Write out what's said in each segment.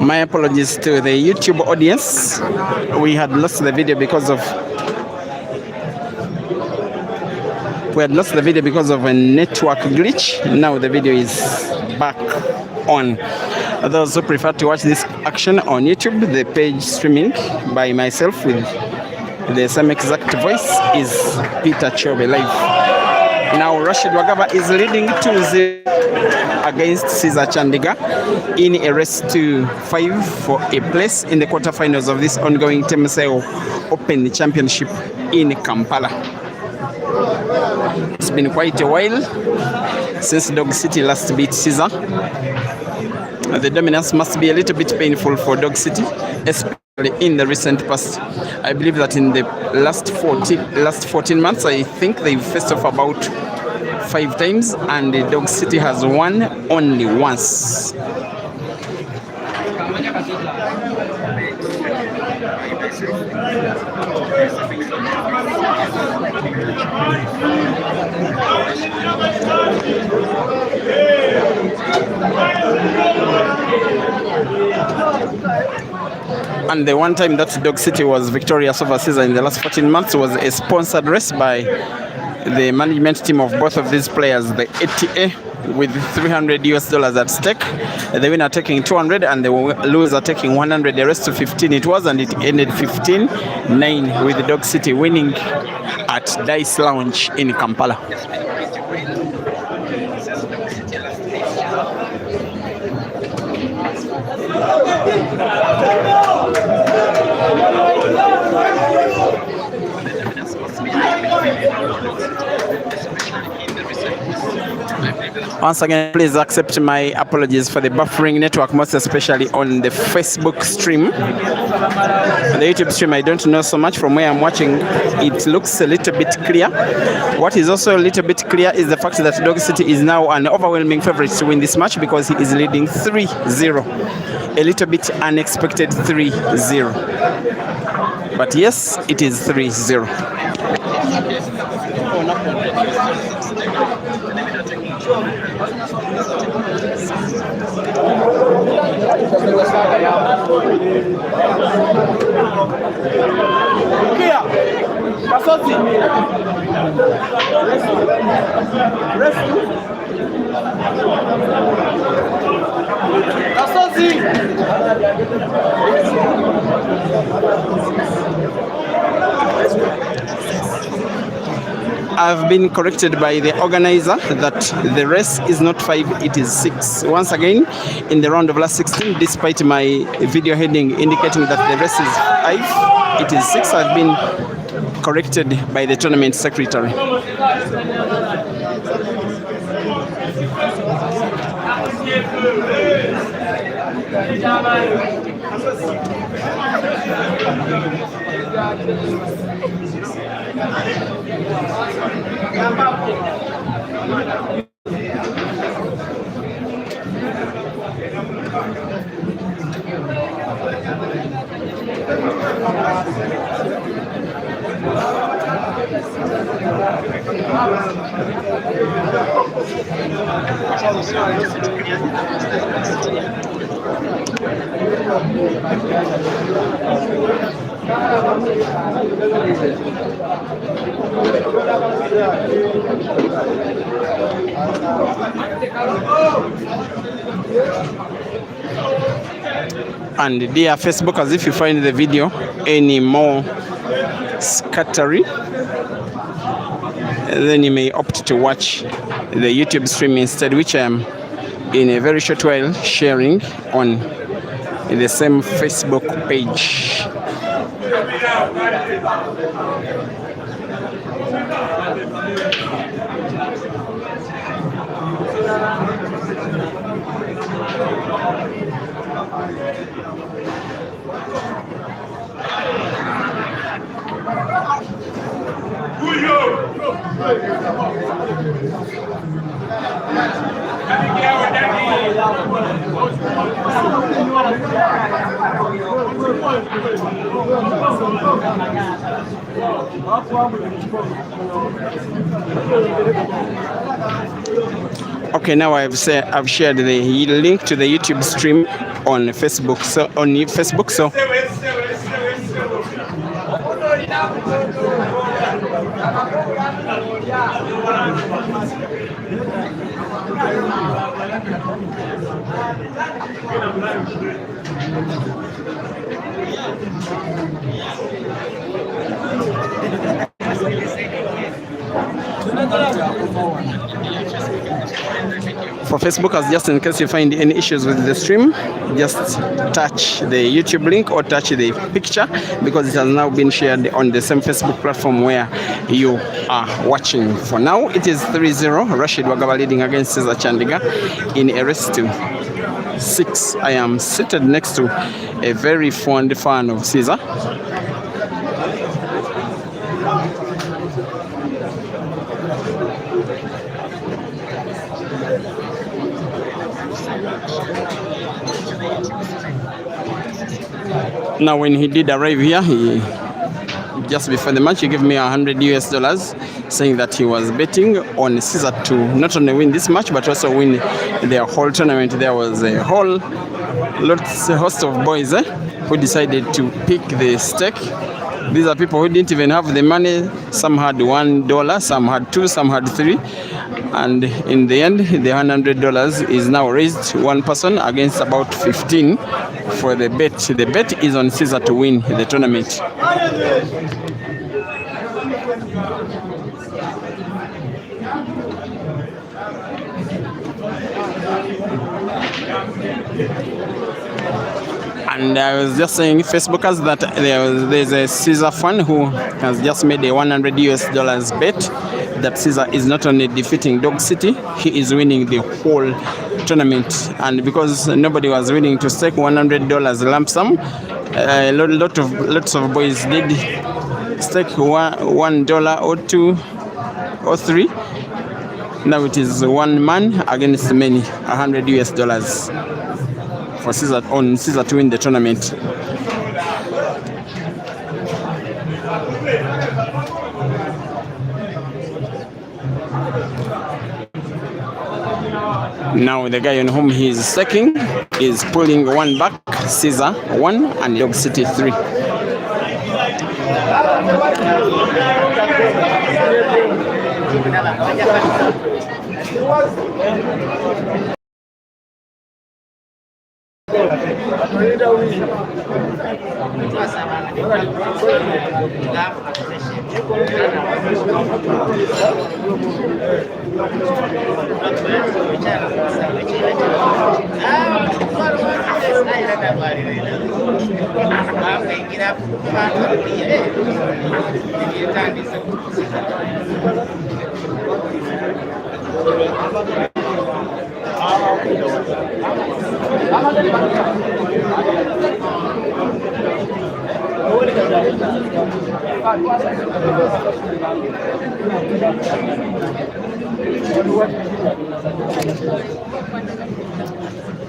My apologies to the YouTube audience. We had lost the video because of a network glitch. Now the video is back on. Those who prefer to watch this action on YouTube, the page streaming by myself with the same exact voice is Peter Chobe Live. Now Rashid Wagaba is leading 2-0 against Caesar Chandiga in a race to 5 for a place in the quarterfinals of this ongoing Temuseo Open Championship in Kampala. It's been quite a while since Dog City last beat Caesar. The dominance must be a little bit painful for Dog City, especially in the recent past. I believe that in the last 14 months, I think they've faced off about 5 times, and the Dog City has won only once. And the one time that Dog City was victorious over Caesar in the last 14 months was a sponsored race by the management team of both of these players, the ATA, with $300 at stake. The winner taking 200 and the loser taking 100. The rest to 15 it was, and it ended 15-9 with Dog City winning at Dice Lounge in Kampala. Once again, please accept my apologies for the buffering network, most especially on the Facebook stream. The YouTube stream, I don't know so much. From where I'm watching, it looks a little bit clear. What is also a little bit clear is the fact that Dog City is now an overwhelming favorite to win this match because he is leading 3-0. A little bit unexpected 3-0. But yes, it is 3-0. I've been corrected by the organizer that the race is not 5, it is 6. Once again, in the round of last 16, despite my video heading indicating that the race is 5, it is 6. I've been corrected by the tournament secretary. And dear Facebookers, if you find the video any more scattery, then you may opt to watch the YouTube stream instead, which I am in a very short while sharing on the same Facebook page. Okay, now I've shared the link to the YouTube stream on Facebook. So for Facebookers, just in case you find any issues with the stream, just touch the YouTube link or touch the picture, because it has now been shared on the same Facebook platform where you are watching. For now, it is 3-0, Rashid Wagaba leading against Cesar Chandiga in a race to 6. I am seated next to a very fond fan of Cesar. Now, when he did arrive here, just before the match, he gave me $100 saying that he was betting on Cesar to not only win this match but also win their whole tournament. There was a host of boys who decided to pick the stake. These are people who didn't even have the money. Some had $1, some had $2, some had $3. And in the end, the $100 is now raised one person against about 15 for the bet. The bet is on Cesar to win the tournament. And I was just saying, Facebookers, that there's a Cesar fan who has just made a $100 bet that Cesar is not only defeating Dog City, he is winning the whole tournament. And because nobody was willing to stake $100 lump sum, lots of boys did stake $1 or $2 or $3. Now it is one man against many, $100 for Cesar to win the tournament. Now the guy on whom he is staking is pulling one back, Cesar 1 and Dog City 3.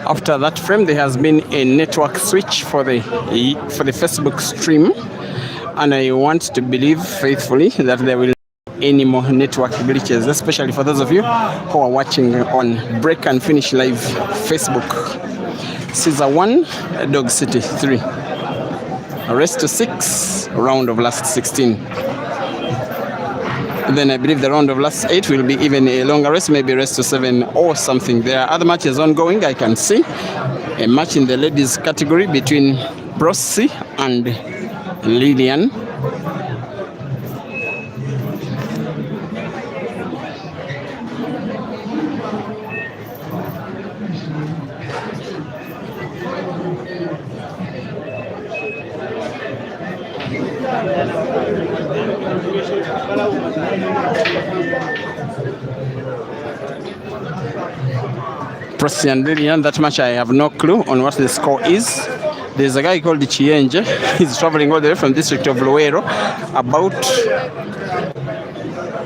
After that frame, there has been a network switch for the Facebook stream, and I want to believe faithfully that there will any more network glitches, especially for those of you who are watching on Break and Finish Live Facebook. Caesar 1, Dog City 3. Rest to 6, round of last 16. Then I believe the round of last 8 will be even a longer race, maybe rest to 7 or something. There are other matches ongoing. I can see a match in the ladies category between Brossi and Lillian. Brossi and Lillian, that match I have no clue on what the score is. There's a guy called Chienje. He's traveling all the way from the district of Luero, about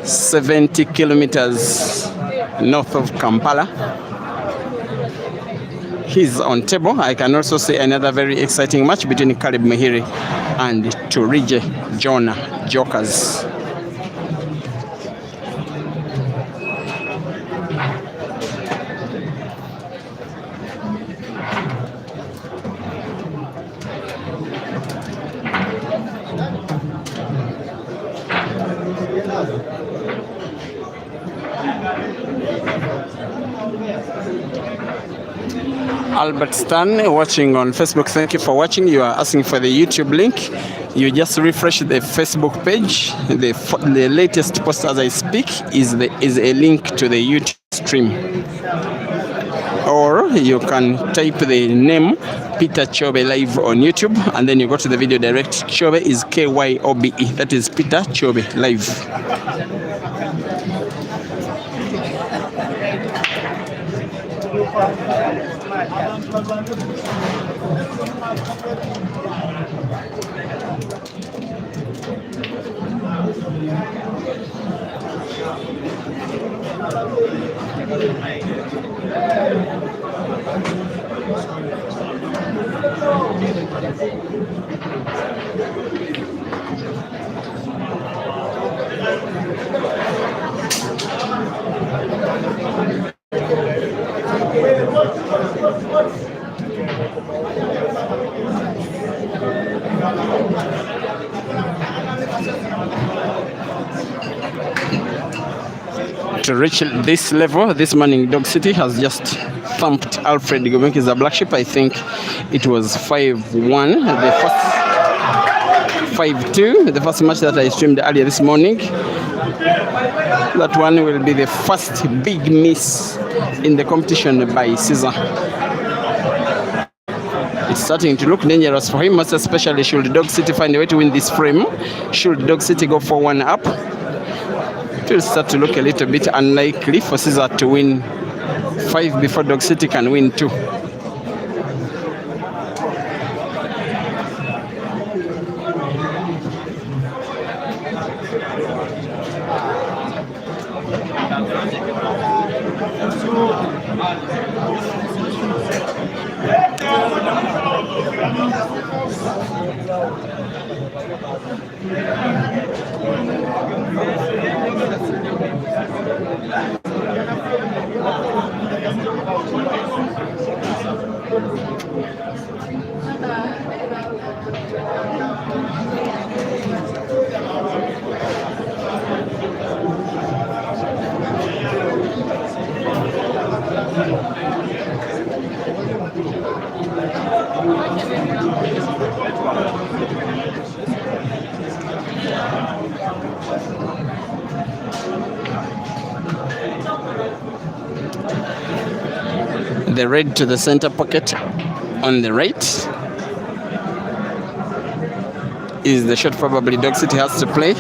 70 kilometers north of Kampala. He's on table. I can also see another very exciting match between Caleb Mahiri and Turije Jonah Jokers. Albert Stan watching on Facebook, thank you for watching. You are asking for the YouTube link. You just refresh the Facebook page. The latest post as I speak is a link to the YouTube stream. Or you can type the name Peter Chobe Live on YouTube, and then you go to the video direct. Chobe is Kyobe. That is Peter Chobe Live. To reach this level, this morning Dog City has just thumped Alfred Gobenki's Black Sheep. I think it was 5-1. The first 5-2. The first match that I streamed earlier this morning. That one will be the first big miss in the competition by Caesar. It's starting to look dangerous for him, most especially should Dog City find a way to win this frame. Should Dog City go 4-1 up, it will start to look a little bit unlikely for Caesar to win 5 before Dog City can win 2. The red to the center pocket on the right is the shot probably Dog City has to play,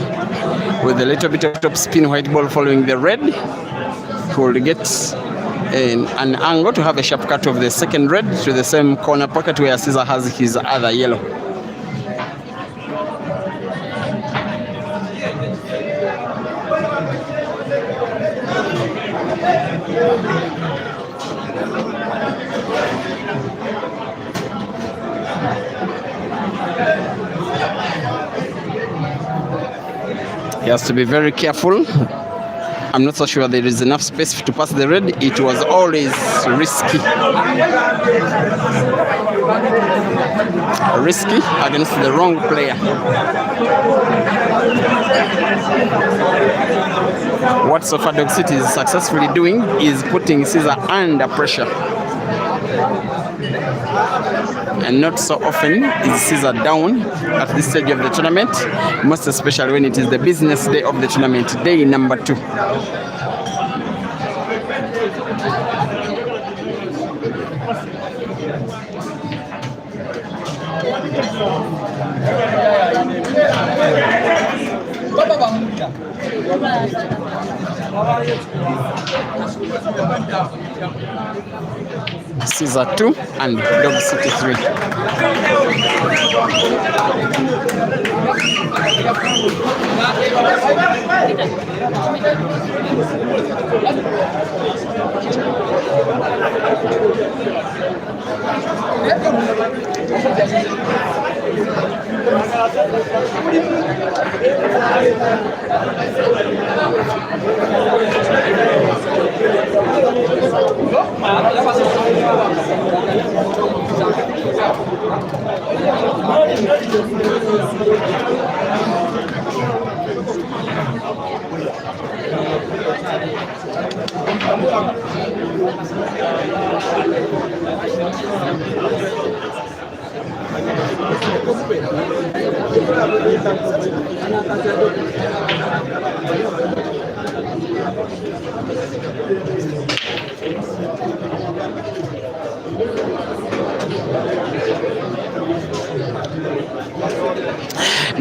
with a little bit of top spin white ball following the red, who will get an angle to have a sharp cut of the second red to the same corner pocket where Caesar has his other yellow. He has to be very careful. I'm not so sure there is enough space to pass the red. It was always risky. Risky against the wrong player. What Sofa Dog City is successfully doing is putting Caesar under pressure. And not so often is Caesar down at this stage of the tournament, most especially when it is the business day of the tournament, day number 2. Caesar 2 and Dog City 3.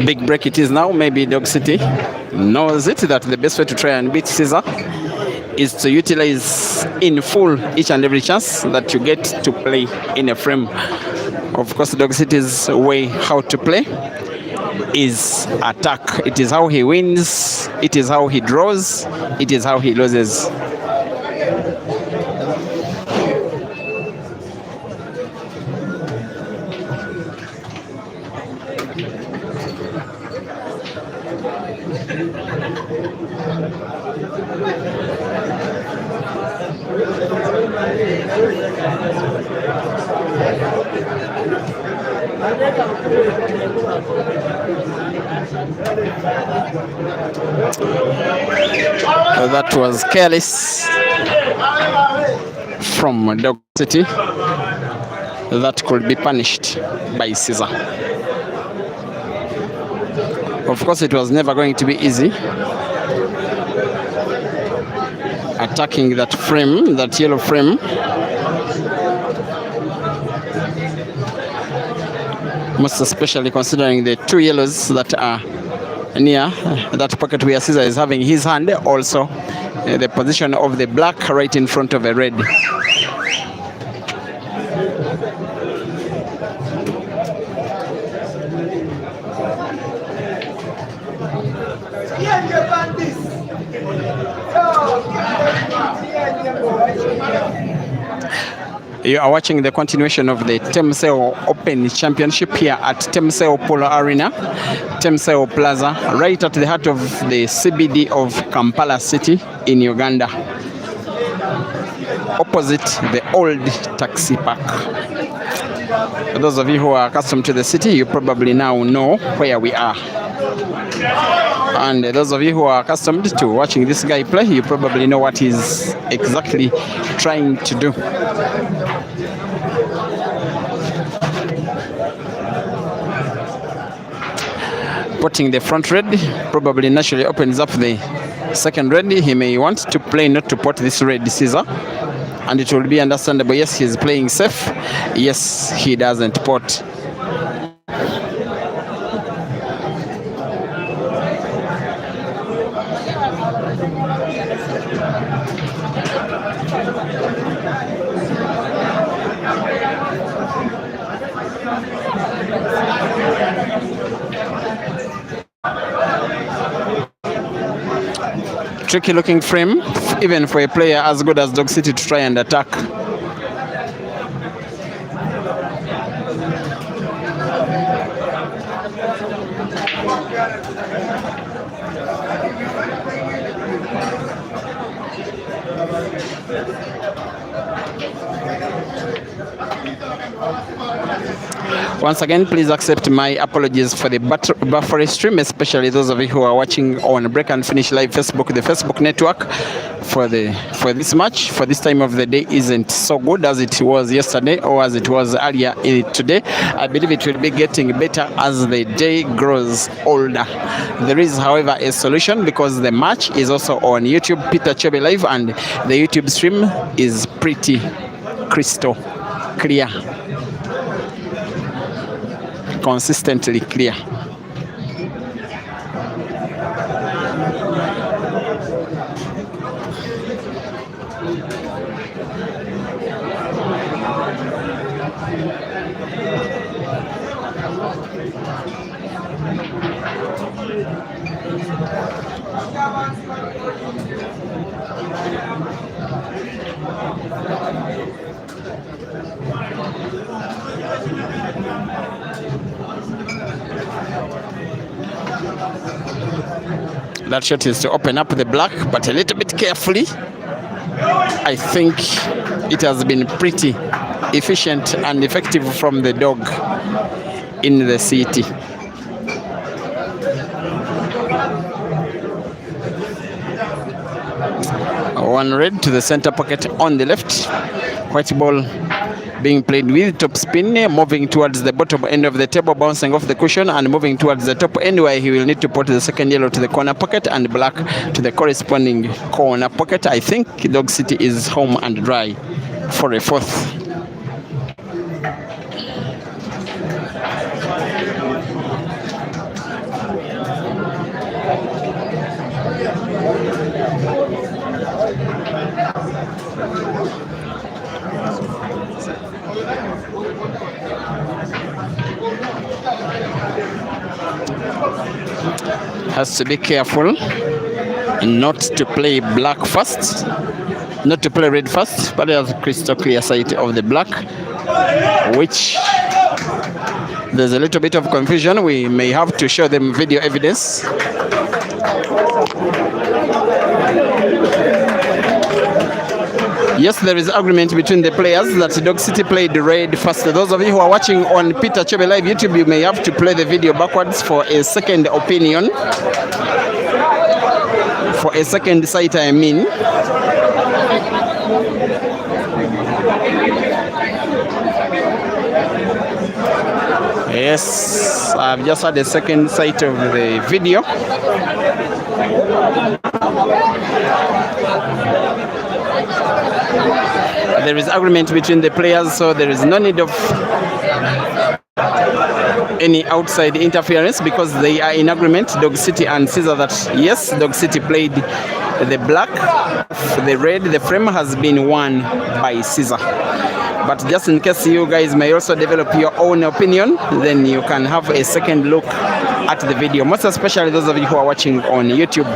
Big break it is now. Maybe Dog City knows it, that the best way to try and beat Caesar is to utilize in full each and every chance that you get to play in a frame. Of course, Dog City's way how to play is attack. It is how he wins, it is how he draws, it is how he loses. That was careless from Dog City. That could be punished by Caesar. Of course, it was never going to be easy attacking that frame, that yellow frame. Most especially considering the 2 yellows that are near that pocket where Caesar is having his hand, also the position of the black right in front of a red. You are watching the continuation of the Temuseo Open Championship here at Temuseo Polo Arena, Temuseo Plaza, right at the heart of the CBD of Kampala City in Uganda, opposite the old taxi park. For those of you who are accustomed to the city, you probably now know where we are. And those of you who are accustomed to watching this guy play, you probably know what he's exactly trying to do. Putting the front red probably naturally opens up the second red. He may want to play not to pot this red Caesar, and it will be understandable. Yes, he's playing safe. Yes, he doesn't pot. Tricky looking frame, even for a player as good as Dog City to try and attack. Once again, please accept my apologies for the buffer stream, especially those of you who are watching on Break and Finish Live Facebook. The Facebook network for this match, for this time of the day, isn't so good as it was yesterday or as it was earlier today. I believe it will be getting better as the day grows older. There is, however, a solution because the match is also on YouTube, Peter Chebe Live, and the YouTube stream is pretty crystal clear. Consistently clear. That shot is to open up the black, but a little bit carefully. I think it has been pretty efficient and effective from the dog in the city. One red to the center pocket on the left. White ball being played with top spin, moving towards the bottom end of the table, bouncing off the cushion and moving towards the top end where he will need to put the second yellow to the corner pocket and black to the corresponding corner pocket. I think Dog City is home and dry for a fourth. Has to be careful not to play black first, not to play red first, but there's a crystal clear sight of the black, which there's a little bit of confusion. We may have to show them video evidence. Yes, there is agreement between the players that Dog City played red first. Those of you who are watching on Peter Chebe Live YouTube, you may have to play the video backwards for a second opinion. For a second sight, I mean. Yes, I've just had a second sight of the video. There is agreement between the players, so there is no need of any outside interference because they are in agreement, Dog City and Caesar, that yes, Dog City played the black, the red, the frame has been won by Caesar. But just in case you guys may also develop your own opinion, then you can have a second look at the video, most especially those of you who are watching on YouTube.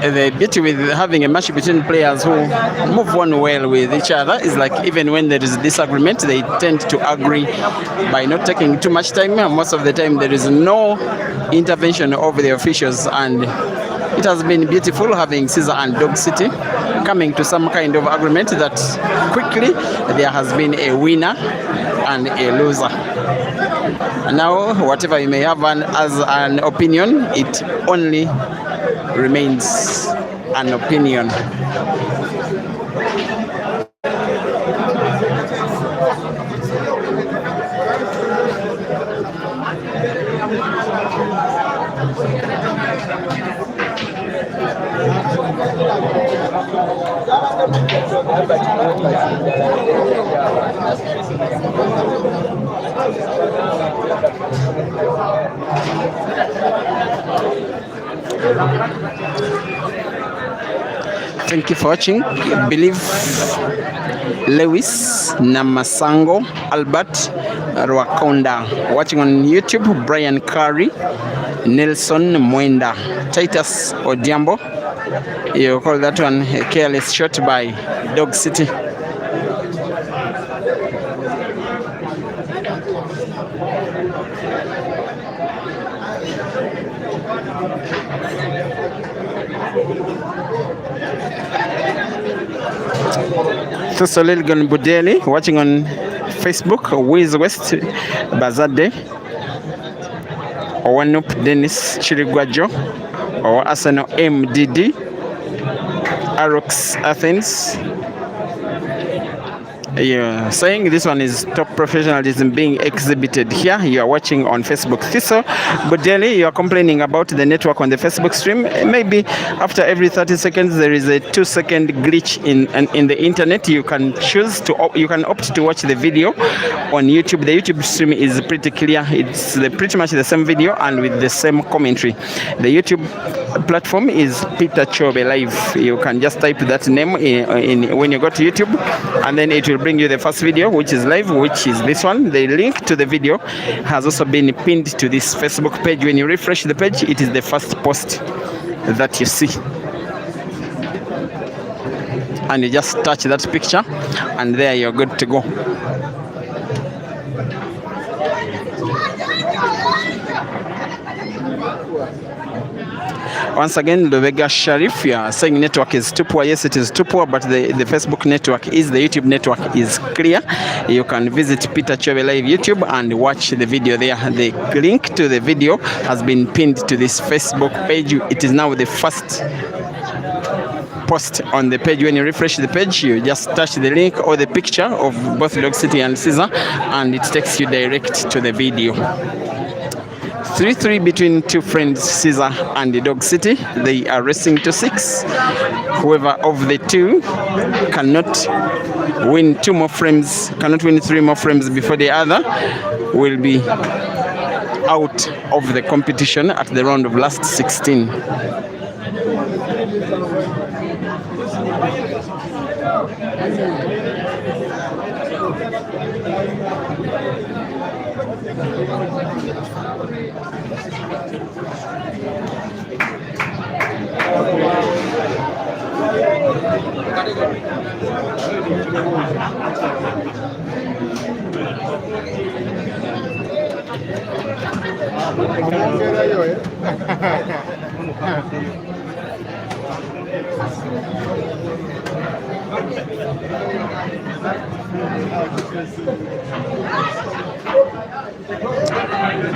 The beauty with having a match between players who move on well with each other is like even when there is disagreement, they tend to agree by not taking too much time. Most of the time there is no intervention of the officials, and it has been beautiful having Caesar and Dog City coming to some kind of agreement that quickly there has been a winner and a loser. Now, whatever you may have as an opinion, it only remains an opinion. Thank you for watching. Believe Lewis Namasango Albert Rwakonda. Watching on YouTube, Brian Curry, Nelson Mwenda, Titus Odiambo. You call that one a careless shot by Dog City. Thusolil Budeli watching on Facebook, Wiz West Bazade, Owanup Dennis Chirigwajo, or Arsenal MDD, Arox Athens. Yeah, saying this one is top professionalism being exhibited here. You are watching on Facebook. Thiso Budeli, you are complaining about the network on the Facebook stream. Maybe after every 30 seconds there is a 2-second glitch in the internet. You can choose to you can opt to watch the video on YouTube. The YouTube stream is pretty clear. It's pretty much the same video and with the same commentary. The YouTube platform is Peter Chobe Live. You can just type that name when you go to YouTube, and then it will bring you the first video, which is live, which is this one. The link to the video has also been pinned to this Facebook page. When you refresh the page, it is the first post that you see, and you just touch that picture and there you're good to go. Once again, Lubega Sharif, you are saying network is too poor. Yes, it is too poor, but the Facebook network is, the YouTube network is clear. You can visit Peter Chobe Live YouTube and watch the video there. The link to the video has been pinned to this Facebook page. It is now the first post on the page. When you refresh the page, you just touch the link or the picture of both Dog City and Caesar, and it takes you direct to the video. 3-3 between two friends, Caesar and the Dog City. They are racing to 6. Whoever of the two cannot win 2 more frames, cannot win 3 more frames before the other, will be out of the competition at the round of last 16.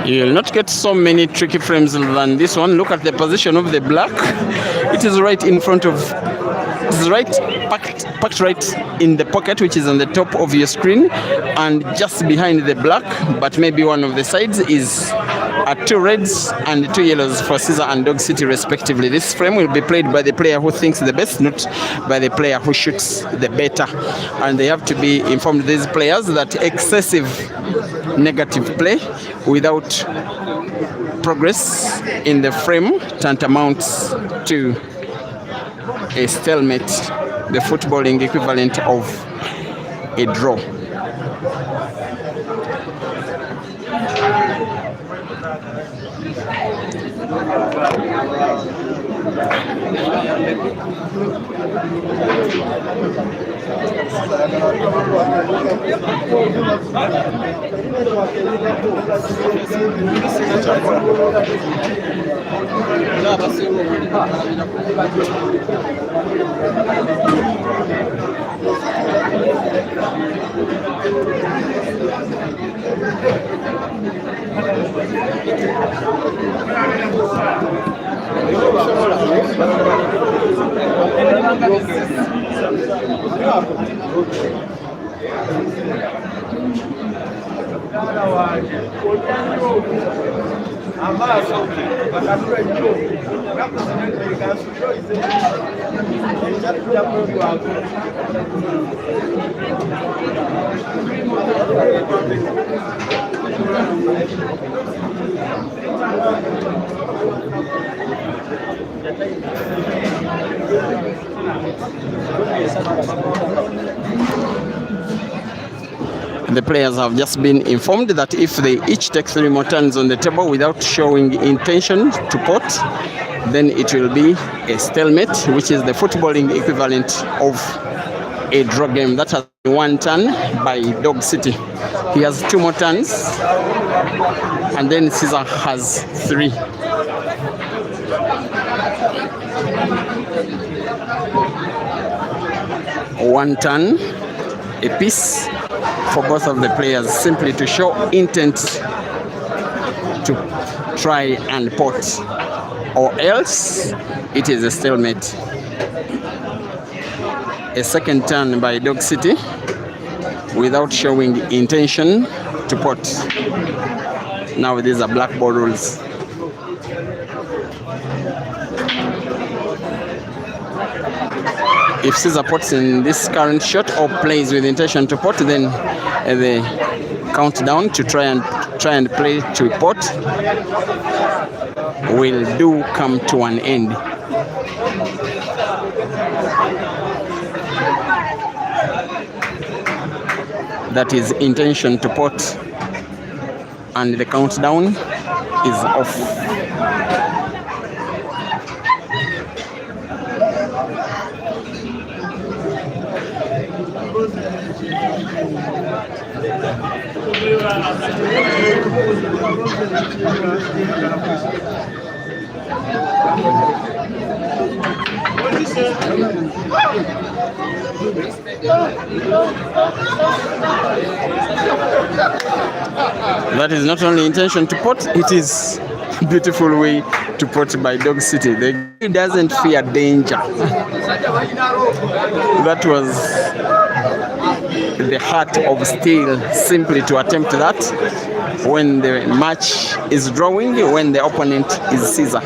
You'll not get so many tricky frames than this one. Look at the position of the black. It is right in front of, it is right packed right in the pocket, which is on the top of your screen, and just behind the black, but maybe one of the sides is 2 reds and 2 yellows for Caesar and Dog City respectively. This frame will be played by the player who thinks the best, not by the player who shoots the better. And they have to be informed, these players, that excessive negative play without progress in the frame tantamounts to a stalemate, the footballing equivalent of a draw. The players have just been informed that if they each take 3 more turns on the table without showing intention to pot, then it will be a stalemate, which is the footballing equivalent of a draw game. That has been 1 turn by Dog City. He has 2 more turns, and then Caesar has 3. One turn a piece for both of the players, simply to show intent to try and pot, or else it is a stalemate. A second turn by Dog City without showing intention to pot. Now these are black ball rules. If Caesar pots in this current shot or plays with intention to pot, then the countdown to try and play to pot will do come to an end. That is intention to pot, and the countdown is off. That is not only intention to pot, it is a beautiful way to pot by Dog City. The guy doesn't fear danger. That was the heart of steel, simply to attempt that when the match is drawing, when the opponent is Caesar.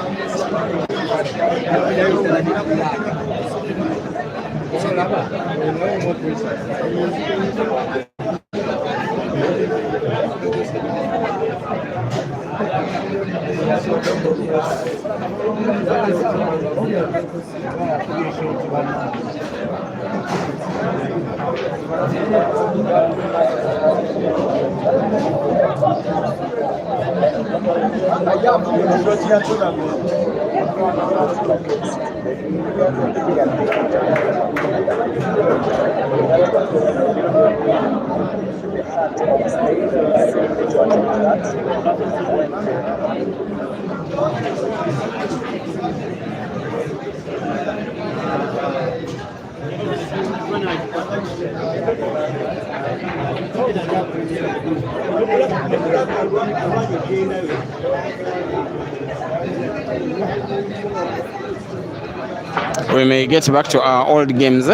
We may get back to our old games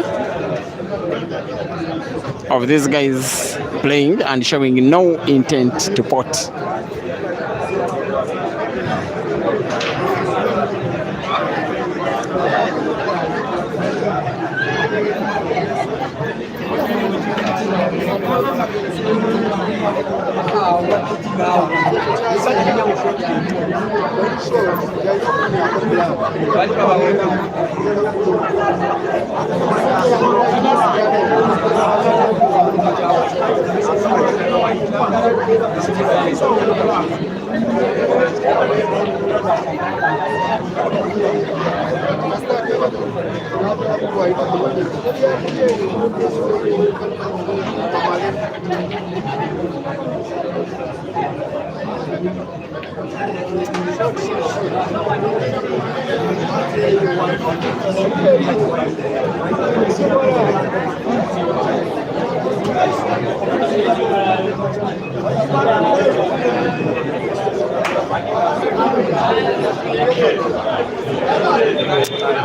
of these guys playing and showing no intent to pot.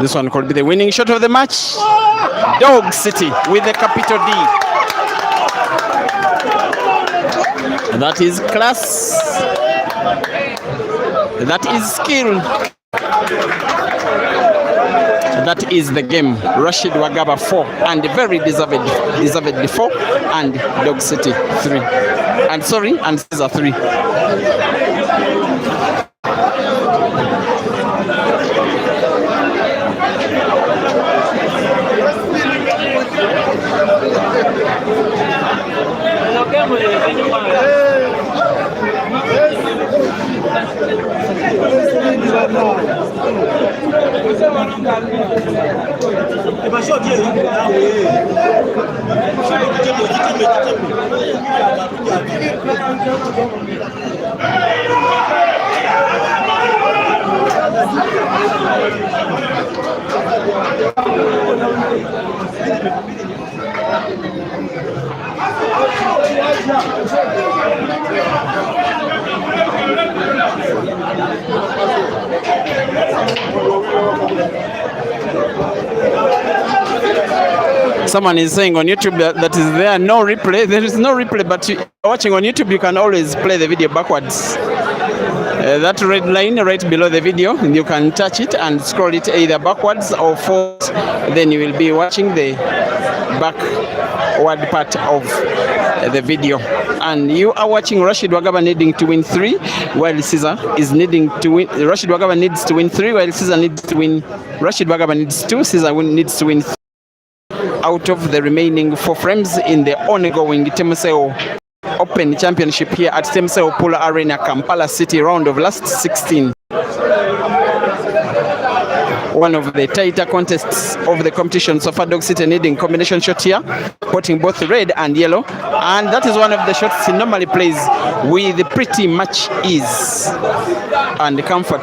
This one could be the winning shot of the match. Dog City with a capital D. That is class. That is skill. That is the game. Rashid Wagaba 4 and very deservedly 4 and Dog City 3. And Caesar 3. Someone is saying on YouTube that is there no replay. There is no replay, but watching on YouTube, you can always play the video backwards. That red line right below the video, you can touch it and scroll it either backwards or forward. Then you will be watching the backward part of the video. And you are watching Rashid Wagaba needing to win 3, while Caesar is needing to win. Rashid Wagaba needs to win 3, while Caesar needs to win. Rashid Wagaba needs 2, Caesar needs to win 3 out of the remaining 4 frames in the ongoing Temuseo Open Championship here at Temuseo Polo Arena, Kampala City, round of last 16. One of the tighter contests of the competition so far. Dog City needing combination shot here, putting both red and yellow, and that is one of the shots he normally plays with pretty much ease and comfort.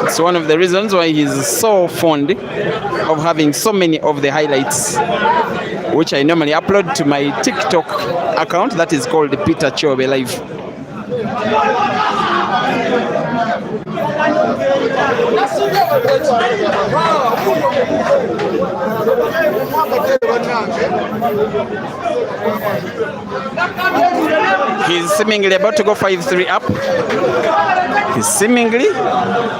It's one of the reasons why he's so fond of having so many of the highlights, which I normally upload to my TikTok account that is called Peter Chobe Live. He's seemingly about to go 5-3 up. He's seemingly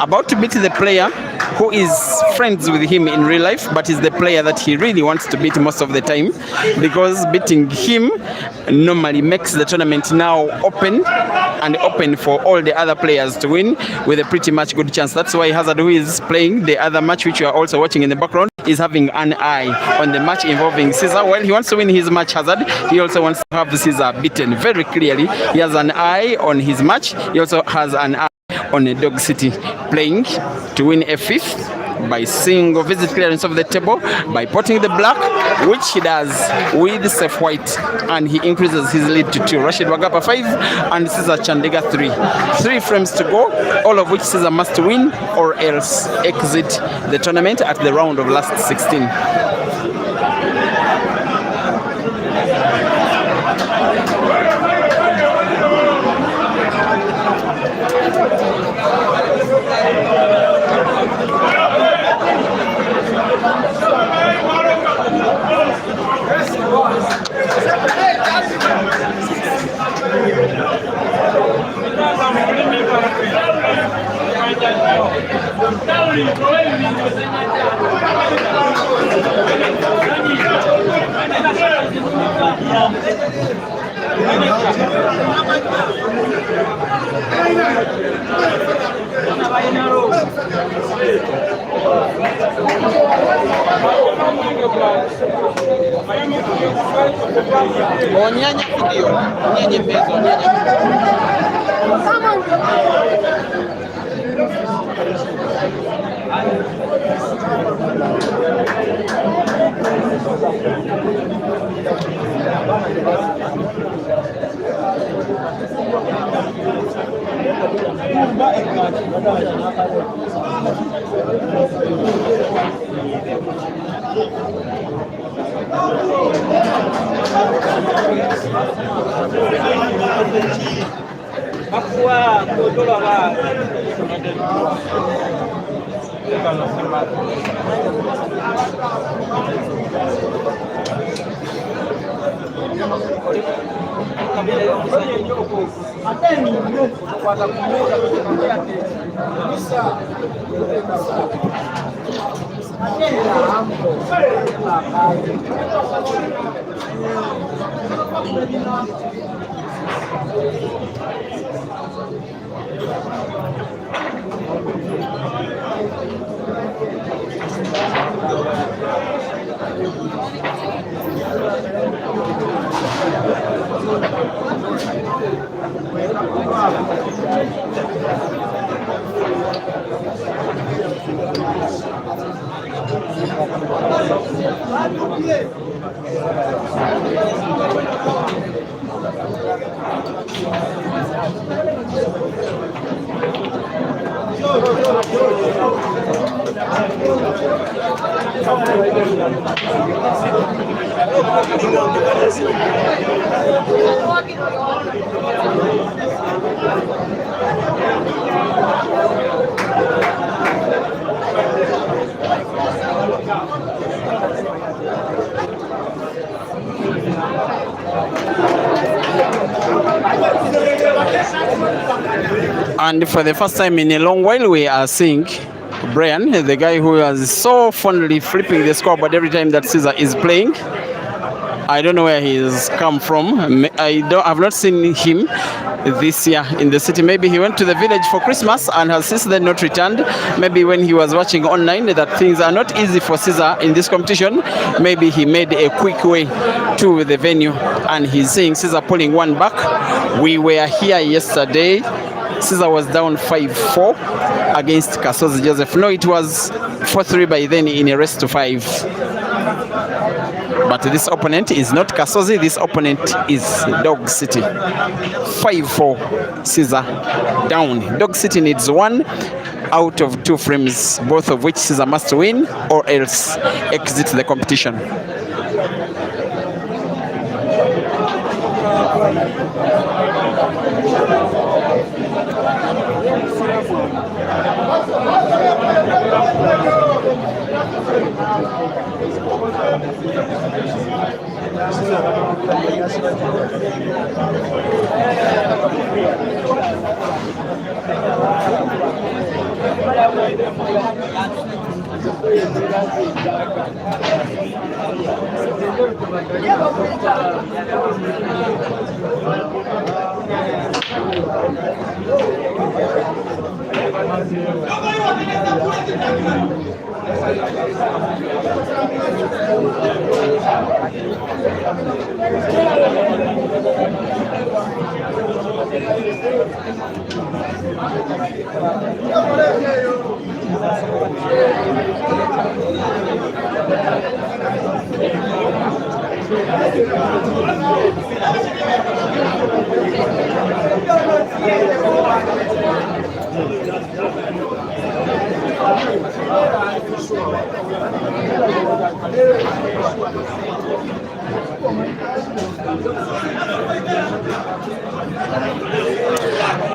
about to beat the player who is friends with him in real life, but is the player that he really wants to beat most of the time, because beating him normally makes the tournament now open for all the other players to win with a pretty much good chance. That's why Hazard, who is playing the other match, which you are also watching in the background, is having an eye on the match involving Caesar. Well, he wants to win his match, Hazard. He also wants to have Caesar beaten very clearly. He has an eye on his match. He also has an eye on a Dog City playing to win a 5th by single visit clearance of the table, by potting the black, which he does with safe white, and he increases his lead to 2. Rashid Wagaba 5 and Caesar Chandega 3. 3 frames to go, all of which Caesar must win or else exit the tournament at the round of last 16. Onyanya video, onyanya mbezo, onyanya. And for the first time in a long while, we are seeing Brian, the guy who is so fondly flipping the scoreboard every time that Caesar is playing. I don't know where he's come from. I've not seen him this year in the city. Maybe he went to the village for Christmas and has since then not returned. Maybe when he was watching online that things are not easy for Caesar in this competition, maybe he made a quick way to the venue, and he's seeing Caesar pulling one back. We were here yesterday. Caesar was down 5-4 against Kasozi Joseph. No, it was 4-3 by then in a race to 5. But this opponent is not Kasozi, this opponent is Dog City. 5-4, Caesar down. Dog City needs 1 out of 2 frames, both of which Caesar must win or else exit the competition.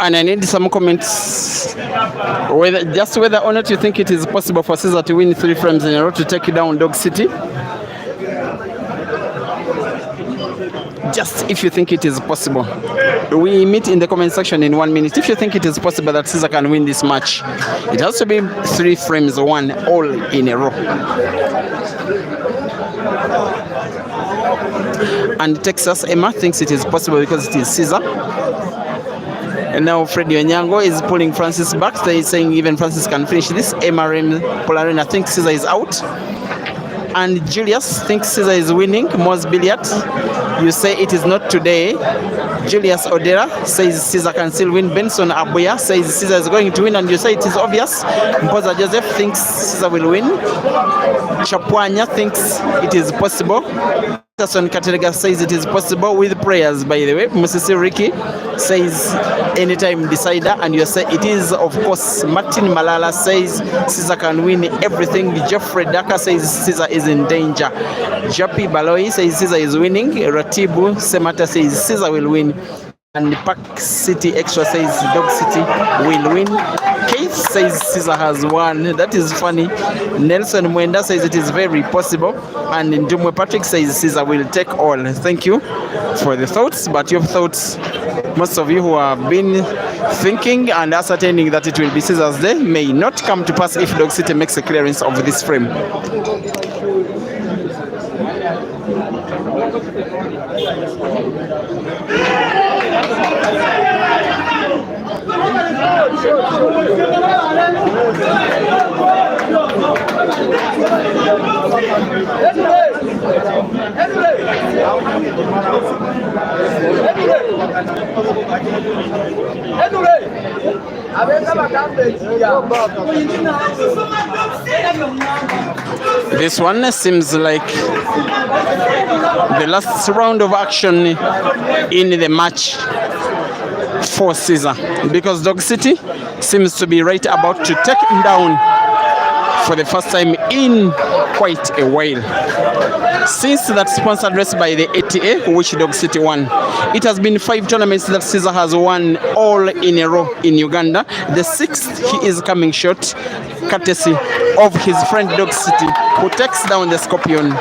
And I need some comments whether or not you think it is possible for Caesar to win 3 frames in a row to take down Dog City. Just if you think it is possible. We meet in the comment section in 1 minute. If you think it is possible that Caesar can win this match, it has to be 3 frames won all in a row. And Texas Emma thinks it is possible because it is Caesar. And now Freddy Onyango is pulling Francis back. They're saying even Francis can finish this. Emma Polarena thinks Caesar is out. And Julius thinks Caesar is winning. Mo's Billiard, you say it is not today. Julius Odera says Caesar can still win. Benson Abuya says Caesar is going to win, and you say it is obvious. Mpoza Joseph thinks Caesar will win. Chapwanya thinks it is possible. Son Katerega says it is possible with prayers, by the way. Musisi Ricky says anytime decider, and you say it is, of course. Martin Malala says Caesar can win everything. Jeffrey Daka says Caesar is in danger. Japi Baloi says Caesar is winning. Ratibu Semata says Caesar will win. And Park City Extra says Dog City will win. Keith says Caesar has won. That is funny. Nelson Mwenda says it is very possible. And Ndumwe Patrick says Caesar will take all. Thank you for the thoughts. But your thoughts, most of you who have been thinking and ascertaining that it will be Caesar's day, may not come to pass if Dog City makes a clearance of this frame. This one seems like the last round of action in the match for Caesar, because Dog City seems to be right about to take him down for the first time in quite a while. Since that sponsored race by the ATA, which Dog City won, it has been 5 tournaments that Caesar has won all in a row in Uganda. The 6th, he is coming short, courtesy of his friend Dog City, who takes down the Scorpion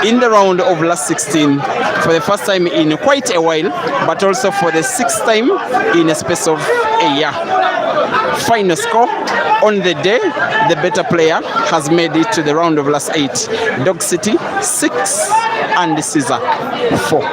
in the round of last 16 for the first time in quite a while, but also for the 6th time in a space of a year. Final score on the day, the better player has made it to the round of last 8. Dog City 6 and Caesar 4.